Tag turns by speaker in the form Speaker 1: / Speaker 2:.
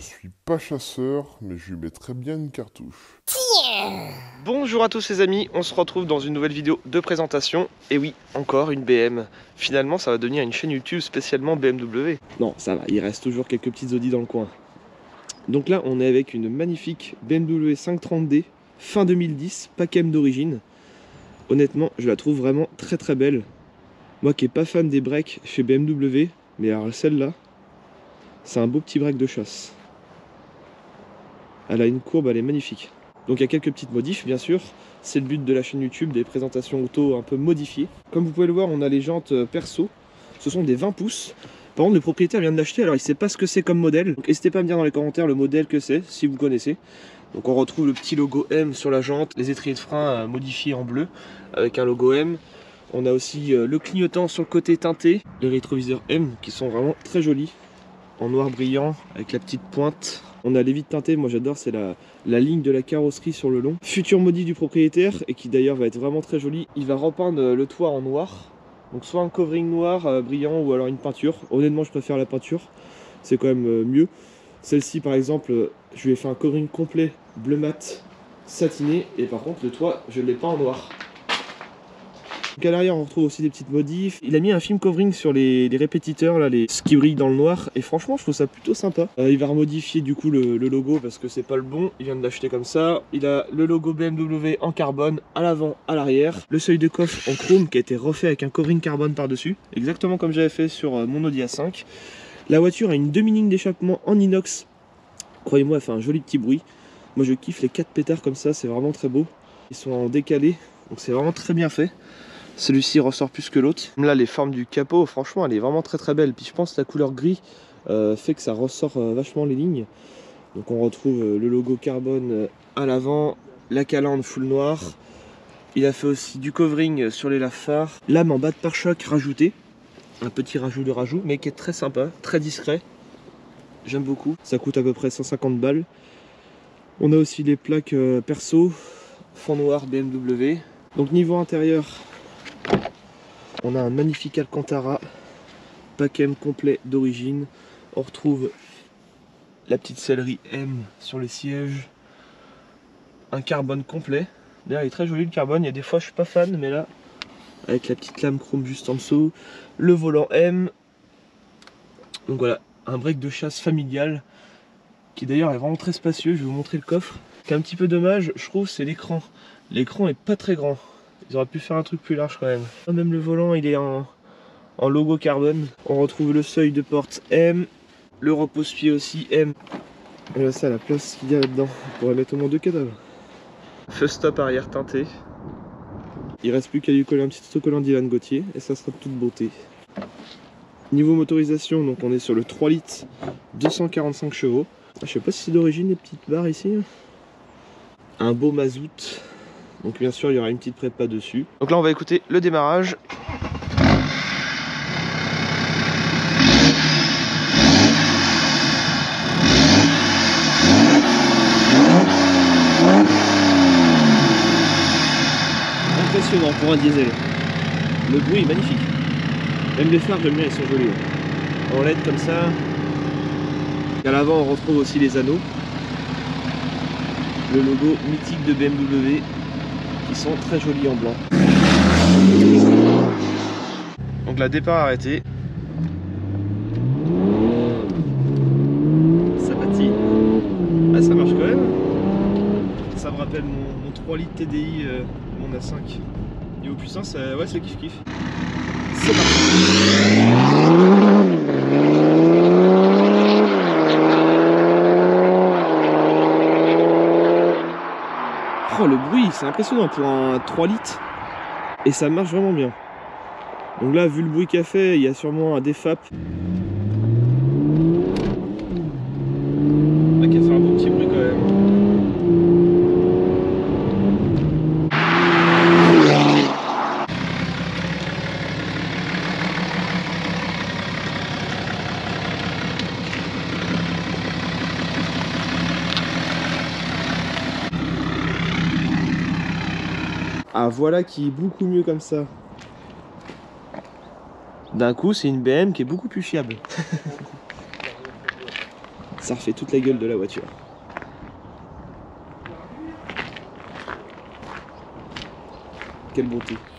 Speaker 1: suis pas chasseur, mais je lui mettrais bien une cartouche.
Speaker 2: Bonjour à tous les amis, on se retrouve dans une nouvelle vidéo de présentation. Et oui, encore une BM. Finalement, ça va devenir une chaîne YouTube spécialement BMW. Non, ça va, il reste toujours quelques petites Audi dans le coin. Donc là, on est avec une magnifique BMW 530D, fin 2010, pack M d'origine. Honnêtement, je la trouve vraiment très très belle. Moi qui n'ai pas fan des breaks chez BMW, mais alors celle-là, c'est un beau petit break de chasse. Elle a une courbe, elle est magnifique. Donc il y a quelques petites modifs bien sûr, c'est le but de la chaîne YouTube, des présentations auto un peu modifiées. Comme vous pouvez le voir, on a les jantes perso, ce sont des 20 pouces. Par contre le propriétaire vient de l'acheter, alors il ne sait pas ce que c'est comme modèle. Donc n'hésitez pas à me dire dans les commentaires le modèle que c'est, si vous connaissez. Donc on retrouve le petit logo M sur la jante, les étriers de frein modifiés en bleu avec un logo M. On a aussi le clignotant sur le côté teinté, les rétroviseurs M qui sont vraiment très jolis, en noir brillant avec la petite pointe. On a les vitres teintées, moi j'adore, c'est la ligne de la carrosserie sur le long. Futur modif du propriétaire, et qui d'ailleurs va être vraiment très joli. Il va repeindre le toit en noir. Donc soit un covering noir brillant, ou alors une peinture. Honnêtement, je préfère la peinture, c'est quand même mieux. Celle-ci par exemple, je lui ai fait un covering complet bleu mat satiné. Et par contre le toit, je ne l'ai pas en noir. Donc à l'arrière on retrouve aussi des petites modifs. Il a mis un film covering sur les répétiteurs là, ce qui brille dans le noir, et franchement je trouve ça plutôt sympa. Il va remodifier du coup le logo parce que c'est pas le bon, il vient de l'acheter comme ça. Il a le logo BMW en carbone à l'avant, à l'arrière. Le seuil de coffre en chrome qui a été refait avec un covering carbone par dessus, exactement comme j'avais fait sur mon Audi A5. La voiture a une demi-ligne d'échappement en inox, croyez-moi elle fait un joli petit bruit. Moi je kiffe les 4 pétards comme ça, c'est vraiment très beau. Ils sont en décalé, donc c'est vraiment très bien fait. Celui-ci ressort plus que l'autre. Là les formes du capot, franchement elle est vraiment très très belle. Puis je pense que la couleur gris fait que ça ressort vachement les lignes. Donc on retrouve le logo carbone à l'avant, la calandre full noir. Il a fait aussi du covering sur les laves phares. Lame en bas de pare-choc rajoutée. Un petit rajout de rajout, mais qui est très sympa, très discret. J'aime beaucoup. Ça coûte à peu près 150 balles. On a aussi les plaques perso, fond noir BMW. Donc niveau intérieur, on a un magnifique Alcantara, pack M complet d'origine. On retrouve la petite sellerie M sur les sièges. Un carbone complet. D'ailleurs il est très joli le carbone, il y a des fois je suis pas fan, mais là, avec la petite lame chrome juste en dessous. Le volant M. Donc voilà, un break de chasse familial, qui d'ailleurs est vraiment très spacieux. Je vais vous montrer le coffre. Ce qui est un petit peu dommage, je trouve, c'est l'écran. L'écran est pas très grand. Ils auraient pu faire un truc plus large quand même. Même le volant, il est en logo carbone. On retrouve le seuil de porte M, le repose-pied aussi M. Et là, ça, la place qu'il y a là-dedans. On pourrait mettre au moins 2 cadavres. Feu stop arrière teinté. Il reste plus qu'à lui coller un petit autocollant d'Ilan Gauthier et ça sera de toute beauté. Niveau motorisation, donc on est sur le 3 litres, 245 chevaux. Je sais pas si c'est d'origine les petites barres ici. Un beau mazout. Donc bien sûr il y aura une petite prépa dessus. Donc là on va écouter le démarrage. Impressionnant pour un diesel. Le bruit est magnifique. Même les phares j'aime bien, ils sont jolis. En LED comme ça. Et à l'avant on retrouve aussi les anneaux. Le logo mythique de BMW, qui sont très jolis en blanc. Donc là, départ arrêté. Ça patine. Ah, ça marche quand même. Ça me rappelle mon 3 litres TDI, mon A5. Niveau puissance, ouais, c'est kiff-kiff. C'est parti. Oh le bruit, c'est impressionnant pour un 3 litres. Et ça marche vraiment bien. Donc là, vu le bruit qu'a fait, il y a sûrement un défap. Là, qui a fait un bon petit bruit quand même. Ah voilà qui est beaucoup mieux comme ça. D'un coup c'est une BM qui est beaucoup plus fiable. Ça refait toute la gueule de la voiture. Quelle bonté.